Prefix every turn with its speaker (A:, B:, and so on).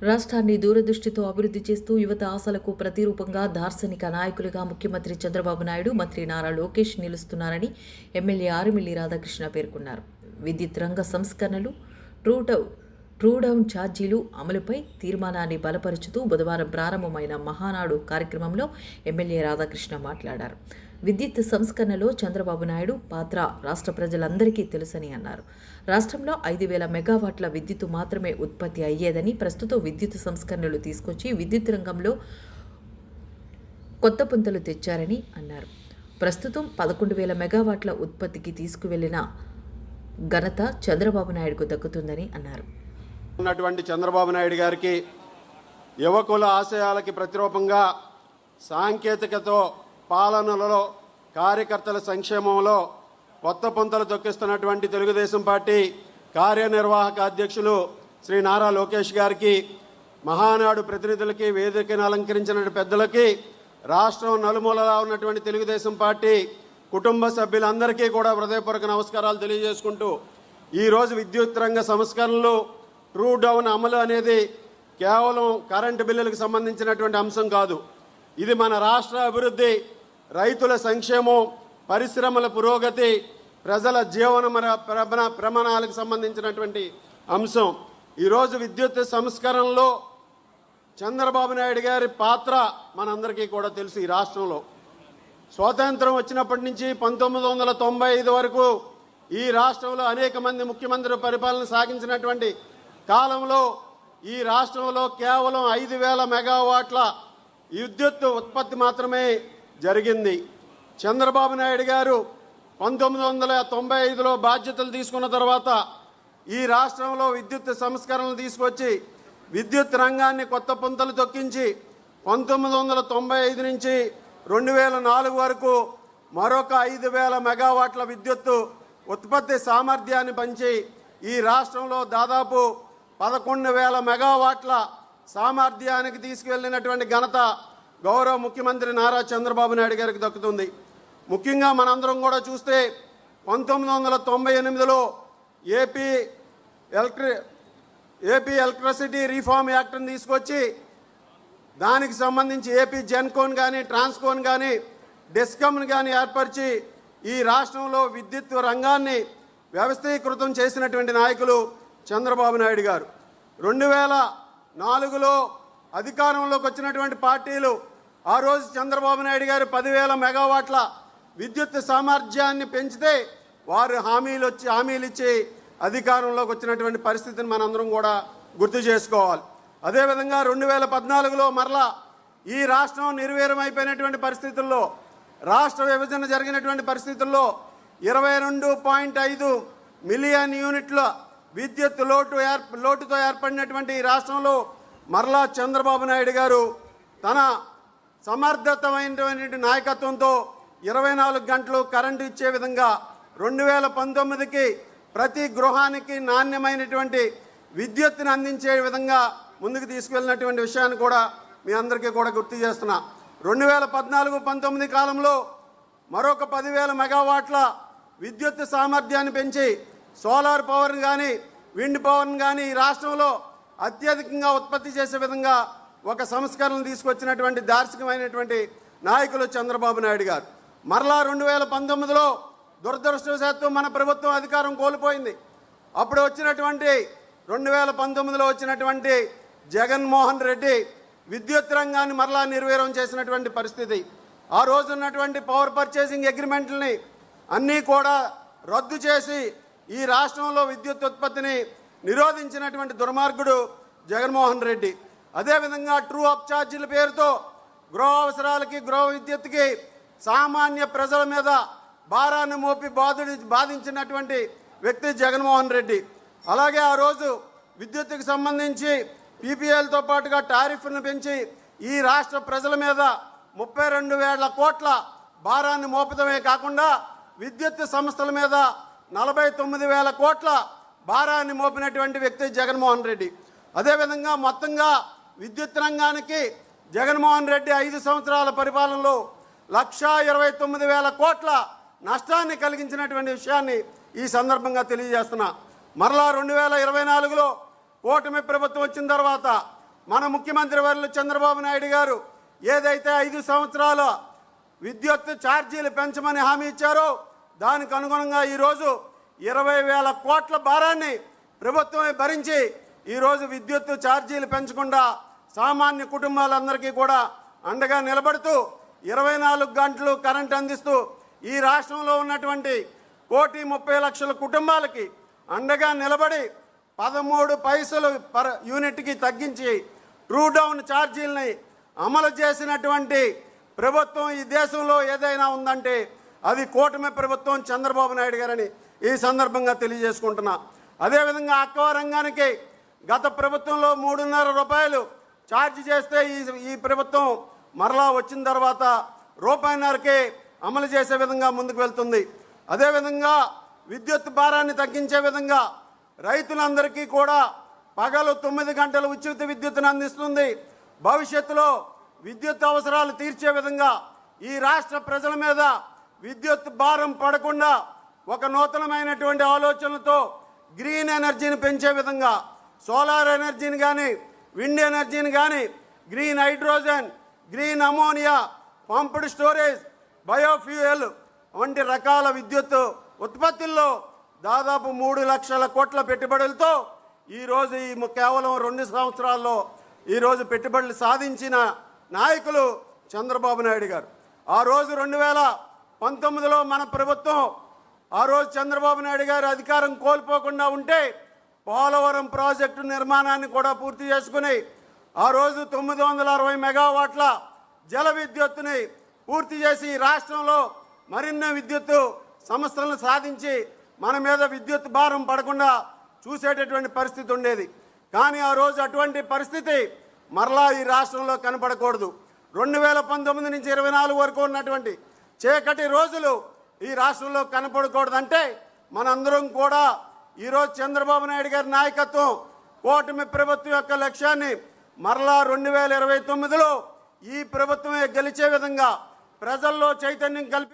A: రాష్ట్రాన్ని దూరదృష్టితో అభివృద్ధి చేస్తూ యువత ఆశలకు ప్రతిరూపంగా దార్శనిక నాయకులుగా ముఖ్యమంత్రి చంద్రబాబు నాయుడు, మంత్రి నారా లోకేష్ నిలుస్తున్నారని ఎమ్మెల్యే ఆరిమిల్లి రాధాకృష్ణ పేర్కొన్నారు. విద్యుత్ రంగ సంస్కరణలు, ట్రూడౌన్ ఛార్జీలు అమలుపై తీర్మానాన్ని బలపరుచుతూ బుధవారం ప్రారంభమైన మహానాడు కార్యక్రమంలో ఎమ్మెల్యే రాధాకృష్ణ మాట్లాడారు. విద్యుత్ సంస్కరణలో చంద్రబాబు నాయుడు పాత్ర రాష్ట్ర ప్రజలందరికీ తెలుసని అన్నారు. రాష్ట్రంలో 5,000 మెగావాట్ల విద్యుత్ మాత్రమే ఉత్పత్తి అయ్యేదని, ప్రస్తుతం విద్యుత్ సంస్కరణలు తీసుకొచ్చి విద్యుత్ రంగంలో కొత్త పుంతలు తెచ్చారని అన్నారు. ప్రస్తుతం 11,000 మెగావాట్ల ఉత్పత్తికి తీసుకువెళ్లిన ఘనత చంద్రబాబు నాయుడుకు దక్కుతుందని అన్నారు.
B: ఉన్నటువంటి చంద్రబాబు నాయుడు గారికి యువకుల ఆశయాలకి ప్రతిరూపంగా సాంకేతికతో పాలనలో, కార్యకర్తల సంక్షేమంలో కొత్త పుంతలు తొక్కిస్తున్నటువంటి తెలుగుదేశం పార్టీ కార్యనిర్వాహక అధ్యక్షులు శ్రీ నారా లోకేష్ గారికి, మహానాడు ప్రతినిధులకి, వేదికను అలంకరించిన పెద్దలకి, రాష్ట్రం నలుమూలలా ఉన్నటువంటి తెలుగుదేశం పార్టీ కుటుంబ సభ్యులందరికీ కూడా హృదయపూర్వక నమస్కారాలు తెలియజేసుకుంటూ, ఈరోజు విద్యుత్ రంగ సంస్కరణలు, ట్రూ డౌన్ అమలు అనేది కేవలం కరెంటు బిల్లులకు సంబంధించినటువంటి అంశం కాదు. ఇది మన రాష్ట్ర అభివృద్ధి, రైతుల సంక్షేమం, పరిశ్రమల పురోగతి, ప్రజల జీవన ప్రమాణాలకు సంబంధించినటువంటి అంశం. ఈరోజు విద్యుత్ సంస్కరణలో చంద్రబాబు నాయుడు గారి పాత్ర మనందరికీ కూడా తెలుసు. ఈ రాష్ట్రంలో స్వాతంత్రం వచ్చినప్పటి నుంచి 1995 వరకు ఈ రాష్ట్రంలో అనేక మంది ముఖ్యమంత్రులు పరిపాలన సాగించినటువంటి కాలంలో ఈ రాష్ట్రంలో కేవలం 5,000 మెగావాట్ల విద్యుత్ ఉత్పత్తి మాత్రమే జరిగింది. చంద్రబాబు నాయుడు గారు 1995లో బాధ్యతలు తీసుకున్న తర్వాత ఈ రాష్ట్రంలో విద్యుత్ సంస్కరణలు తీసుకొచ్చి విద్యుత్ రంగాన్ని కొత్త పుంతలు తొక్కించి 1995 నుంచి 2004 వరకు మరొక 5,000 మెగావాట్ల విద్యుత్ ఉత్పత్తి సామర్థ్యాన్ని పెంచి ఈ రాష్ట్రంలో దాదాపు 11,000 మెగావాట్ల సామర్థ్యానికి తీసుకువెళ్ళినటువంటి ఘనత గౌరవ ముఖ్యమంత్రి నారా చంద్రబాబు నాయుడు గారికి దక్కుతుంది. ముఖ్యంగా మనందరం కూడా చూస్తే 1998లో ఏపీ ఎలక్ట్రిసిటీ రిఫార్మ్ యాక్ట్ని తీసుకొచ్చి దానికి సంబంధించి ఏపీ జెన్కోన్ కానీ, ట్రాన్స్కోన్ కానీ, డిస్కమ్ని కానీ ఏర్పరిచి ఈ రాష్ట్రంలో విద్యుత్ రంగాన్ని వ్యవస్థీకృతం చేసినటువంటి నాయకులు చంద్రబాబు నాయుడు గారు. 2004లో అధికారంలోకి వచ్చినటువంటి పార్టీలు ఆ రోజు చంద్రబాబు నాయుడు గారు 10,000 మెగావాట్ల విద్యుత్ సామర్థ్యాన్ని పెంచితే వారు హామీలు ఇచ్చి అధికారంలోకి వచ్చినటువంటి పరిస్థితిని మనందరం కూడా గుర్తు చేసుకోవాలి. అదేవిధంగా 2014లో మరలా ఈ రాష్ట్రం నిర్వీర్యమైపోయినటువంటి పరిస్థితుల్లో, రాష్ట్ర విభజన జరిగినటువంటి పరిస్థితుల్లో 22.5 మిలియన్ యూనిట్ల విద్యుత్ లోటుతో ఏర్పడినటువంటి ఈ రాష్ట్రంలో మరలా చంద్రబాబు నాయుడు గారు తన సమర్థతమైనటువంటి నాయకత్వంతో 24 గంటలు కరెంటు ఇచ్చే విధంగా 2019కి ప్రతి గృహానికి నాణ్యమైనటువంటి విద్యుత్తుని అందించే విధంగా ముందుకు తీసుకువెళ్ళినటువంటి విషయాన్ని కూడా మీ అందరికీ కూడా గుర్తు చేస్తున్నా. 2014-19 కాలంలో మరొక 10,000 మెగావాట్ల విద్యుత్ సామర్థ్యాన్ని పెంచి సోలార్ పవర్ని కానీ, విండ్ పవర్ని కానీ ఈ రాష్ట్రంలో అత్యధికంగా ఉత్పత్తి చేసే విధంగా ఒక సంస్కరణలు తీసుకొచ్చినటువంటి దార్శనికమైనటువంటి నాయకులు చంద్రబాబు నాయుడు గారు. మరలా 2019లో దురదృష్టవశాత్తు మన ప్రభుత్వం అధికారం కోల్పోయింది. అప్పుడు వచ్చినటువంటి 2019లో వచ్చినటువంటి జగన్మోహన్ రెడ్డి విద్యుత్ రంగాన్ని మరలా నిర్వీర్యం చేసినటువంటి పరిస్థితి. ఆ రోజు ఉన్నటువంటి పవర్ పర్చేసింగ్ అగ్రిమెంట్లని అన్నీ కూడా రద్దు చేసి ఈ రాష్ట్రంలో విద్యుత్ ఉత్పత్తిని నిరోధించినటువంటి దుర్మార్గుడు జగన్మోహన్ రెడ్డి. అదేవిధంగా ట్రూ అప్ ఛార్జీల పేరుతో గృహ అవసరాలకి, గృహ విద్యుత్కి సామాన్య ప్రజల మీద భారాన్ని మోపి బాధించినటువంటి వ్యక్తి జగన్మోహన్ రెడ్డి. అలాగే ఆ రోజు విద్యుత్తుకి సంబంధించి పీపీఎల్తో పాటుగా టారిఫ్ను పెంచి ఈ రాష్ట్ర ప్రజల మీద 32,000 కోట్ల భారాన్ని మోపడమే కాకుండా విద్యుత్ సంస్థల మీద 49,000 కోట్ల భారాన్ని మోపినటువంటి వ్యక్తి జగన్మోహన్ రెడ్డి. అదేవిధంగా మొత్తంగా విద్యుత్ రంగానికి జగన్మోహన్ రెడ్డి 5 సంవత్సరాల పరిపాలనలో 1,29,000 కోట్ల నష్టాన్ని కలిగించినటువంటి విషయాన్ని ఈ సందర్భంగా తెలియజేస్తున్నా. మరలా 2024లో కూటమి ప్రభుత్వం వచ్చిన తర్వాత మన ముఖ్యమంత్రి వర్యులు చంద్రబాబు నాయుడు గారు ఏదైతే 5 సంవత్సరాల విద్యుత్ ఛార్జీలు పెంచమని హామీ ఇచ్చారో దానికి అనుగుణంగా ఈరోజు 20,000 కోట్ల భారాన్ని ప్రభుత్వమే భరించి ఈరోజు విద్యుత్ ఛార్జీలు పెంచకుండా సామాన్య కుటుంబాలందరికీ కూడా అండగా నిలబడుతూ 24 గంటలు కరెంట్ అందిస్తూ ఈ రాష్ట్రంలో ఉన్నటువంటి 1,30,00,000 కుటుంబాలకి అండగా నిలబడి 13 పైసలు పర్ యూనిట్కి తగ్గించి ట్రూ డౌన్ ఛార్జీలని అమలు చేసినటువంటి ప్రభుత్వం ఈ దేశంలో ఏదైనా ఉందంటే అది కూటమి ప్రభుత్వం చంద్రబాబు నాయుడు గారని ఈ సందర్భంగా తెలియజేసుకుంటున్నా. అదేవిధంగా అక్వా రంగానికి గత ప్రభుత్వంలో 3.5 రూపాయలు ఛార్జ్ చేస్తే ఈ ప్రభుత్వం మరలా వచ్చిన తర్వాత రూపాయిన్నరకే అమలు చేసే విధంగా ముందుకు వెళ్తుంది. అదేవిధంగా విద్యుత్ భారాన్ని తగ్గించే విధంగా రైతులందరికీ కూడా పగలు 9 గంటలు ఉచిత విద్యుత్తును అందిస్తుంది. భవిష్యత్తులో విద్యుత్ అవసరాలు తీర్చే విధంగా ఈ రాష్ట్ర ప్రజల మీద విద్యుత్ భారం పడకుండా ఒక నూతనమైనటువంటి ఆలోచనలతో గ్రీన్ ఎనర్జీని పెంచే విధంగా సోలార్ ఎనర్జీని కానీ విండ్ ఎనర్జీని కానీ green hydrogen, green ammonia, pumped storage, biofuel వంటి రకాల విద్యుత్ ఉత్పత్తుల్లో దాదాపు 3 లక్షల కోట్ల పెట్టుబడులతో ఈరోజు కేవలం 2 సంవత్సరాల్లో ఈరోజు పెట్టుబడులు సాధించిన నాయకులు చంద్రబాబు నాయుడు గారు. ఆ రోజు 2019లో మన ప్రభుత్వం ఆ రోజు చంద్రబాబు నాయుడు గారు అధికారం కోల్పోకుండా ఉంటే పోలవరం ప్రాజెక్టు నిర్మాణాన్ని కూడా పూర్తి చేసుకుని ఆ రోజు 960 మెగావాట్ల జల విద్యుత్తుని పూర్తి చేసి రాష్ట్రంలో మరిన్ని విద్యుత్ సంస్థలను సాధించి మన మీద విద్యుత్ భారం పడకుండా చూసేటటువంటి పరిస్థితి ఉండేది. కానీ ఆ రోజు అటువంటి పరిస్థితి మరలా ఈ రాష్ట్రంలో కనపడకూడదు. 2019 నుంచి 24 వరకు ఉన్నటువంటి చీకటి రోజులు ఈ రాష్ట్రంలో కనపడకూడదంటే మనందరం కూడా ఈరోజు చంద్రబాబు నాయుడు గారి నాయకత్వం కూటమి ప్రభుత్వం యొక్క లక్ష్యాన్ని మరలా 2029లో ఈ ప్రభుత్వమే గెలిచే విధంగా ప్రజల్లో చైతన్యం కల్పి